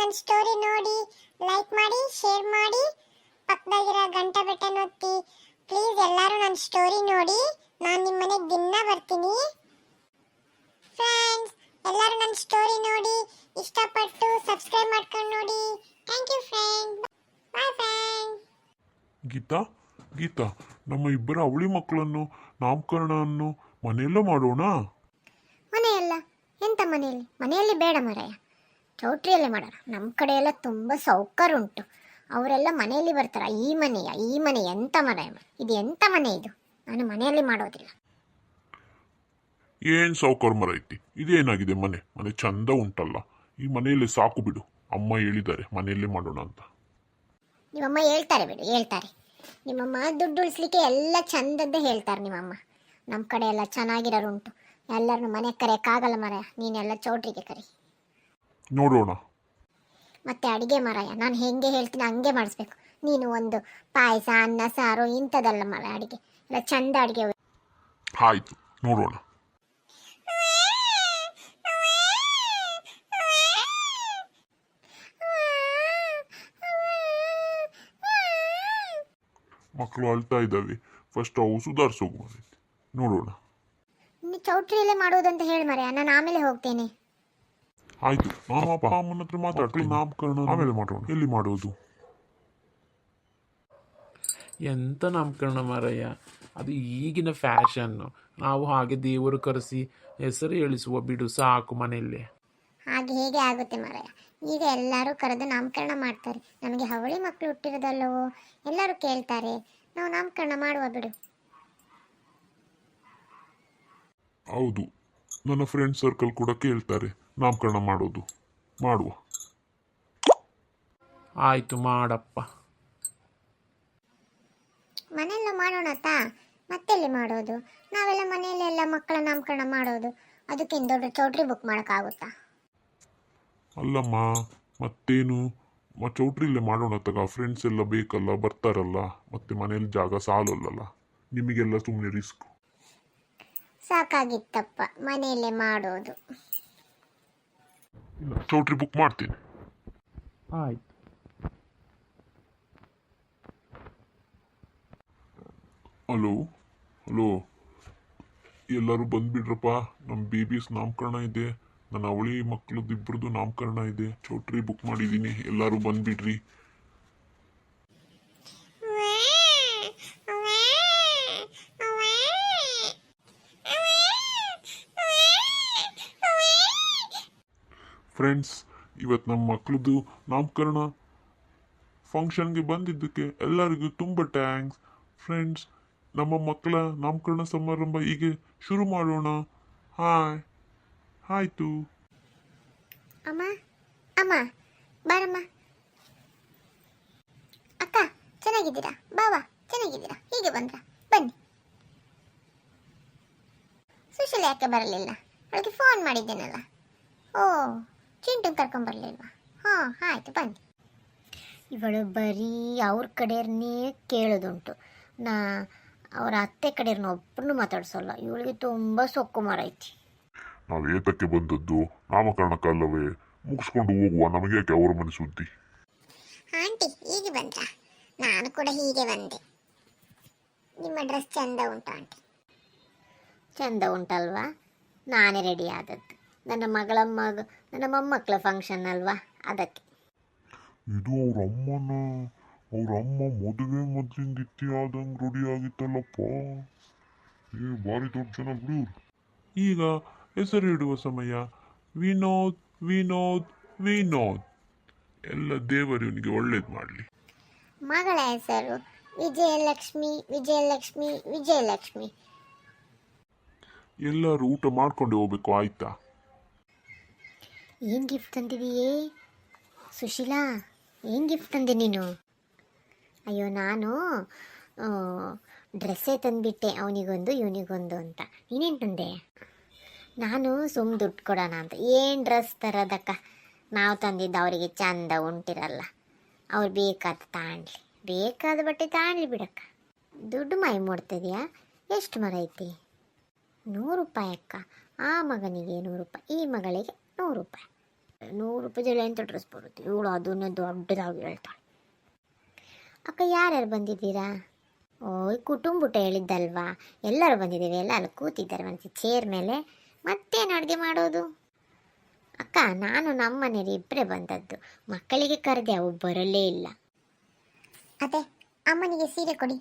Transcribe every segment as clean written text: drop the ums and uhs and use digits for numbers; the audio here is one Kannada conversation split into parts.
ನನ್ನ ಸ್ಟೋರಿ ನೋಡಿ ಲೈಕ್ ಮಾಡಿ ಶೇರ್ ಮಾಡಿ ಪಕ್ಕದಾಗಿರೋ ಗಂಟೆ ಬಟನ್ ಒತ್ತಿ ಪ್ಲೀಸ್ ಎಲ್ಲರೂ ನನ್ನ ಸ್ಟೋರಿ ನೋಡಿ ನಾನು ನಿಮ್ಮ ಮನೆಗೆ ದಿನ ಬರ್ತೀನಿ ಫ್ರೆಂಡ್ಸ್ ಎಲ್ಲರೂ ನನ್ನ ಸ್ಟೋರಿ ನೋಡಿ ಇಷ್ಟಪಟ್ಟು ಸಬ್ಸ್ಕ್ರೈಬ್ ಮಾಡ್ಕೊಂಡು ನೋಡಿ thank you friend boyfriend Geeta Geeta ನಮ್ಮ ಇಬ್ಬರ ಅವಳಿ ಮಕ್ಕಳನ್ನು ನಾಮಕರಣವನ್ನು ಮನೆಯಲ್ಲೇ ಮಾಡೋಣ. ಮನೆಯಲ್ಲ ಎಂತ ಮನೆಯಲ್ಲಿ ಬೇಡ ಮಾರಾಯ, ಚೌಟ್ರಿಯಲ್ಲೇ ಮಾಡೋಣ. ನಮ್ಮ ಕಡೆ ಎಲ್ಲ ತುಂಬ ಸೌಕರ್ಯ ಉಂಟು, ಅವರೆಲ್ಲ ಮನೆಯಲ್ಲಿ ಬರ್ತಾರ. ಈ ಮನೆ ಎಂತ ಮಾರಾಯ, ಇದು ಎಂತ ಮನೆ ಇದು? ನಾನು ಮನೆಯಲ್ಲಿ ಮಾಡೋದಿಲ್ಲ. ಏನ್ ಸಾವುಕಾರ ಮರ ಐತಿ, ಇದೇನಾಗಿದೆ? ಮನೆ ಮನೆ ಚಂದ ಉಂಟಲ್ಲ, ಈ ಮನೆಯಲ್ಲಿ ಸಾಕು ಬಿಡು. ಅಮ್ಮ ಹೇಳಿದ್ದಾರೆ ಮನೆಯಲ್ಲೇ ಮಾಡೋಣ ಅಂತ. ನಿಮ್ಮಮ್ಮ ಹೇಳ್ತಾರೆ ಬಿಡು, ಹೇಳ್ತಾರೆ. ನಿಮ್ಮಮ್ಮ ದುಡ್ಡು ಉಳಿಸ್ಲಿಕ್ಕೆ ಎಲ್ಲ ಚಂದದ್ದೇ ಹೇಳ್ತಾರೆ ನಿಮ್ಮಮ್ಮ. ನಮ್ಮ ಕಡೆ ಎಲ್ಲ ಚೆನ್ನಾಗಿರೋರುಂಟು. ಎಲ್ಲರನ್ನು ಮನೆಗೆ ಕರೆಯೋಕ್ಕಾಗಲ್ಲ ಮಾರಾಯ, ನೀನೆಲ್ಲ ಚೌಟ್ರಿಗೆ ಕರಿ. ನೋಡೋಣ. ಮತ್ತೆ ಅಡಿಗೆ ಮಾರಾಯ, ನಾನು ಹೆಂಗೆ ಹೇಳ್ತೀನಿ ಹಂಗೆ ಮಾಡಿಸ್ಬೇಕು. ನೀನು ಒಂದು ಪಾಯಸ ಅನ್ನ ಸಾರು ಇಂಥದ್ದಲ್ಲ ಮಾರಾಯ, ಅಡಿಗೆ ಎಲ್ಲ ಚಂದ ಅಡಿಗೆ. ಆಯ್ತು, ನೋಡೋಣ. ಮಕ್ಕಳು ಅಳ್ತಾ ಇದ್ದಾವೆ, ಫಸ್ಟ್ ಅವು ಸುಧಾರಿಸೋಗು. ನೋಡೋಣ. ನೀನು ಚೌಟ್ರಿಯಲ್ಲೇ ಮಾಡೋದಂತ ಹೇಳಿ ಮಾರಾಯ, ನಾನು ಆಮೇಲೆ ಹೋಗ್ತೇನೆ. ಆಯ್ತು, ನಾನು ಅಪ್ಪ ಅಮ್ಮನ ಹತ್ರ ಮಾತಾಡ್ತೀನಿ. ನಾಮಕರಣ ಆಮೇಲೆ ಮಾಡೋಣ. ಎಲ್ಲಿ ಮಾಡೋದು? ಎಂತ ನಾಮಕರಣ ಮಾರಯ್ಯ, ಅದು ಈಗಿನ ಫ್ಯಾಷನ್ನು. ನಾವು ಹಾಗೆ ದೇವರು ಕರೆಸಿ ಹೆಸರು ಹೇಳಿಸುವ ಬಿಡು ಸಾಕು ಮನೆಯಲ್ಲೇ. ಹಾಗೆ ಹೇಗೆ ಆಗುತ್ತೆ ಮಾರಾಯ, ಈಗ ಎಲ್ಲರೂ ಕರೆದು ನಾಮಕರಣ ಮಾಡ್ತಾರೆ. ನಮಗೆ ಅವಳಿ ಮಕ್ಕಳು ಹುಟ್ಟಿರೋದಲ್ಲವೋ, ಎಲ್ಲರೂ ಕೇಳ್ತಾರೆ. ನಾವು ನಾಮಕರಣ ಮಾಡುವ ಬಿಡು. ಹೌದು, ನನ್ನ ಫ್ರೆಂಡ್ ಸರ್ಕಲ್ ಕೂಡ ಕೇಳ್ತಾರೆ ನಾಮಕರಣ ಮಾಡೋದು. ಮಾಡುವ. ಆಯ್ತು ಮಾಡಪ್ಪ. ಮನೆಯಲ್ಲ ಮಾಡೋಣ ತಾ, ಮತ್ತೆಲ್ಲಿ ಮಾಡೋದು? ನಾವೆಲ್ಲ ಮನೆಯಲ್ಲ ಎಲ್ಲ ಮಕ್ಕಳ ನಾಮಕರಣ ಮಾಡೋದು, ಅದಕ್ಕಿಂತ ದೊಡ್ಡ ಚೌಟ್ರಿ ಬುಕ್ ಮಾಡೋಕ್ಕಾಗುತ್ತಾ? ಅಲ್ಲಮ್ಮ, ಮತ್ತೇನು ಚೌಟ್ರಿಲ್ಲೇ ಮಾಡೋಣ ತಗ. ಫ್ರೆಂಡ್ಸ್ ಎಲ್ಲ ಬೇಕಲ್ಲ, ಬರ್ತಾರಲ್ಲ. ಮತ್ತೆ ಮನೇಲಿ ಜಾಗ ಸಾಲಲ್ಲ, ನಿಮಗೆಲ್ಲ ಸುಮ್ಮನೆ ರಿಸ್ಕ್. ಸಾಕಾಗಿತ್ತಪ್ಪ ಮನೆಯಲ್ಲೇ ಮಾಡೋದು. ಚೌಟ್ರಿ ಬುಕ್ ಮಾಡ್ತೀನಿ. ಆಯ್ತು. ಹಲೋ ಹಲೋ, ಎಲ್ಲರೂ ಬಂದ್ಬಿಡ್ರಪ್ಪ. ನಮ್ಮ ಬೇಬೀಸ್ ನಾಮಕರಣ ಇದೆ, ನನ್ನ ಅವಳಿ ಮಕ್ಕಳದ್ದು ಇಬ್ಬರದು ನಾಮಕರಣ ಇದೆ. ಚೌಟ್ರಿ ಬುಕ್ ಮಾಡಿದ್ದೀನಿ, ಎಲ್ಲರೂ ಬಂದ್ಬಿಡ್ರಿ. ಫ್ರೆಂಡ್ಸ್, ಇವತ್ತು ನಮ್ಮ ಮಕ್ಕಳದ್ದು ನಾಮಕರಣ ಫಂಕ್ಷನ್ಗೆ ಬಂದಿದ್ದಕ್ಕೆ ಎಲ್ಲರಿಗೂ ತುಂಬ ಥ್ಯಾಂಕ್ಸ್. ಫ್ರೆಂಡ್ಸ್, ನಮ್ಮ ಮಕ್ಕಳ ನಾಮಕರಣ ಸಮಾರಂಭ ಹೀಗೆ ಶುರು ಮಾಡೋಣ. ಹಾಯ್, ಆಯಿತು. ಅಮ್ಮ ಅಮ್ಮ ಬಾರಮ್ಮ. ಅಕ್ಕ ಚೆನ್ನಾಗಿದ್ದೀರಾ? ಬಾವಾ ಚೆನ್ನಾಗಿದ್ದೀರಾ? ಹೀಗೆ ಬಂದ್ರ? ಬನ್ನಿ. ಸುಶೀಲ ಯಾಕೆ ಬರಲಿಲ್ಲ? ಅವಳಿಗೆ ಫೋನ್ ಮಾಡಿದ್ದೇನಲ್ಲ. ಓ, ಚಿಂಟು ಕರ್ಕೊಂಬರ್ಲಿಲ್ವಾ? ಹಾಂ ಆಯಿತು, ಬನ್ನಿ. ಇವಳು ಬರೀ ಅವ್ರ ಕಡೆಯವ್ರನ್ನೇ ಕೇಳೋದುಂಟು. ಅವರ ಅತ್ತೆ ಕಡೆಯವ್ರನ್ನ ಒಬ್ಬರನ್ನು ಮಾತಾಡ್ಸೋಲ್ಲ. ಇವಳಿಗೆ ತುಂಬ ಸೊಕ್ಕು ಮಾರೈತಿ. ನಾವು ಏತಕ್ಕೆ ಬಂದದ್ದು? ನಾಮಕರಣಕ್ಕಲ್ಲವೇ? ಮುಗಿಸ್ಕೊಂಡು ಹೋಗುವ. ನಮಗೆ ಯಾಕೆ ಅವ್ರ ಮನೆ ಸುದ್ದಿ? ಆಂಟಿ ಹೀಗೆ ಬಂದ್ರ? ನಾನು ಕೂಡ ಹೀಗೆ ಬಂದೆ. ನಿಮ್ಮ ಡ್ರೆಸ್ ಚಂದ ಉಂಟು ಆಂಟಿ. ಚಂದ ಉಂಟಲ್ವಾ? ನಾನೇ ರೆಡಿ ಆದದ್ದು. ನನ್ನ ಮೊಮ್ಮಕ್ಕಳ ಫಂಕ್ಷನ್ ಅಲ್ವಾ, ಅದಕ್ಕೆ. ಇದು ಅವ್ರ ಅಮ್ಮ ಮದುವೆ ಮೊದಲಿಂದ ಇತ್ಯಾದಂಗೆ ರೆಡಿ ಆಗಿತ್ತಲ್ಲಪ್ಪ. ಭಾರಿ ದೊಡ್ಡ ಜನ ಬಿಡು. ಈಗ ಹೆಸರು ಇಡುವ ಸಮಯ. ವಿನೋದ್ ವಿನೋದ್ ವಿನೋದ್. ಎಲ್ಲ ದೇವರು ಇವನಿಗೆ ಒಳ್ಳೇದು ಮಾಡಲಿ. ಮಗಳ ಹೆಸರು ವಿಜಯಲಕ್ಷ್ಮಿ ವಿಜಯಲಕ್ಷ್ಮಿ ವಿಜಯಲಕ್ಷ್ಮಿ. ಎಲ್ಲರೂ ಊಟ ಮಾಡ್ಕೊಂಡು ಹೋಗ್ಬೇಕು, ಆಯ್ತಾ? ಏನು ಗಿಫ್ಟ್ ತಂದಿದೆಯೇ ಸುಶೀಲಾ? ಏನು ಗಿಫ್ಟ್ ತಂದೆ ನೀನು? ಅಯ್ಯೋ, ನಾನು ಡ್ರೆಸ್ಸೇ ತಂದುಬಿಟ್ಟೆ, ಅವನಿಗೊಂದು ಇವನಿಗೊಂದು ಅಂತ. ನೀನೇನು ತಂದೆ? ನಾನು ದುಡ್ಡು ಕೊಡೋಣ ಅಂತ. ಏನು ಡ್ರೆಸ್ ತರೋದಕ್ಕ? ನಾವು ತಂದಿದ್ದು ಅವರಿಗೆ ಚಂದ ಉಂಟಿರಲ್ಲ. ಅವ್ರು ಬೇಕಾದ ತಾಣಲಿ, ಬೇಕಾದ ಬಟ್ಟೆ ತಾಣಲಿ ಬಿಡಕ್ಕ. ದುಡ್ಡು ಮೈ ಮೂಡ್ತಿದೆಯಾ? ಎಷ್ಟು ಮರ ಐತಿ? 100 ರೂಪಾಯಿ ಅಕ್ಕ. ಆ ಮಗನಿಗೆ 100 ರೂಪಾಯಿ, ಈ ಮಗಳಿಗೆ 100 ರೂಪಾಯಿ. 100 ರೂಪಾಯಿದಲ್ಲಿ ಎಂಥ ಡ್ರೆಸ್ ಬರುತ್ತೆ, ಇವಳು ಅದನ್ನೇ ದೊಡ್ಡದಾಗಿ ಹೇಳ್ತಾಳೆ. ಅಕ್ಕ ಯಾರ್ಯಾರು ಬಂದಿದ್ದೀರಾ? ಓಯ್ ಕುಟುಂಬ ಹೇಳಿದ್ದಲ್ವಾ, ಎಲ್ಲರೂ ಬಂದಿದ್ದೀವಿ, ಎಲ್ಲ ಅಲ್ಲಿ ಕೂತಿದ್ದಾರೆ ಮನಸ್ಸಿ ಚೇರ್ ಮೇಲೆ. ಮತ್ತೇನು ಅಡುಗೆ ಮಾಡೋದು? ಅಕ್ಕ ನಾನು ನಮ್ಮ ಮನೇಲಿ ಇಬ್ಬರೇ ಬಂದದ್ದು, ಮಕ್ಕಳಿಗೆ ಕರೆದೆ, ಅವು ಬರಲೇ ಇಲ್ಲ. ಅದೇ ಅಮ್ಮನಿಗೆ ಸೀರೆ ಕೊಡಿ.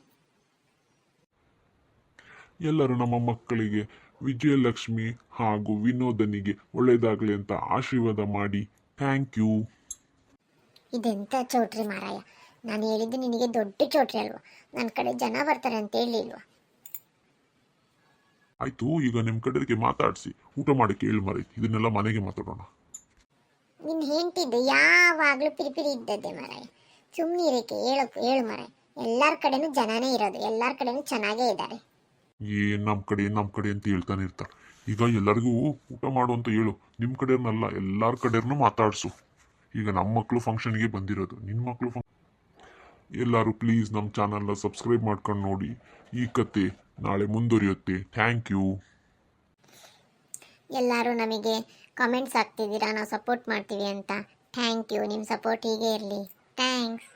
ಎಲ್ಲರೂ ನಮ್ಮ ಮಕ್ಕಳಿಗೆ ವಿಜಯಲಕ್ಷ್ಮಿ ಹಾಗೂ ವಿನೋದನಿಗೆ ಒಳ್ಳೆಯದಾಗಲಿ ಅಂತ ಆಶೀರ್ವಾದ ಮಾಡಿ. Thank you. ಇದೆಂಥ ಚೌಟ್ರಿ ಮಾರಾಯ, ನಾನು ಹೇಳಿದ್ದು ನಿನಗೆ ದೊಡ್ಡ ಚೌಟ್ರಿ ಅಲ್ವಾ, ನನ್ನ ಕಡೆ ಜನ ಬರ್ತಾರೆ ಅಂತ ಹೇಳಿಲ್ವಾ? ಆಯ್ತು, ಈಗ ನಿಮ್ಮ ಕಡೆಗೆ ಮಾತಾಡಿಸಿ ಊಟ ಮಾಡಿ ಕೇಳಿ ಮರೈತಿ, ಇದನ್ನೆಲ್ಲ ಮನೆಗೆ ಮಾತಾಡೋಣ. ನಿನ್ನ ಹೆಂಡ್ತಿದ್ದು ಯಾವಾಗಲೂ ಪಿರಿಪಿರಿ ಇದ್ದದ್ದೇ ಮಾರಾಯ, ಸುಮ್ಮನಿರಕ್ಕೆ ಹೇಳು ಮಾರಾಯ. ಎಲ್ಲರ ಕಡೆನೂ ಜನನೇ ಇರೋದು, ಎಲ್ಲರ ಕಡೆನೂ ಚೆನ್ನಾಗೇ ಇದ್ದಾರೆ. ನಮ್ಮ ಕಡೆ ಅಂತ ಹೇಳ್ತಾನೆ ಇರ್ತಾರೆ. ಈಗ ಎಲ್ಲರಿಗೂ ಊಟ ಮಾಡು ಅಂತ ಹೇಳು, ನಿಮ್ಮ ಕಡೆಯವ್ರನ್ನಲ್ಲ ಎಲ್ಲರ ಕಡೆಯವ್ರನ್ನೂ ಮಾತಾಡಿಸು. ಈಗ ನಮ್ಮ ಮಕ್ಕಳು ಫಂಕ್ಷನ್ಗೆ ಬಂದಿರೋದು, ನಿನ್ನ ಮಕ್ಕಳು ಎಲ್ಲರೂ ಪ್ಲೀಸ್ ನಮ್ಮ ಚಾನಲ್ನ ಸಬ್ಸ್ಕ್ರೈಬ್ ಮಾಡ್ಕೊಂಡು ನೋಡಿ. ಈ ಕತೆ ನಾಳೆ ಮುಂದುವರಿಯುತ್ತೆ. Thank you. ಎಲ್ಲರೂ ನಮಗೆ ಕಾಮೆಂಟ್ಸ್ ಹಾಕ್ತಿದ್ದೀರಾ, ನಾವು ಸಪೋರ್ಟ್ ಮಾಡ್ತೀವಿ ಅಂತ. ಥ್ಯಾಂಕ್ ಯು, ನಿಮ್ಮ ಸಪೋರ್ಟ್ ಹೀಗೆ ಇರಲಿ. ಥ್ಯಾಂಕ್ಸ್.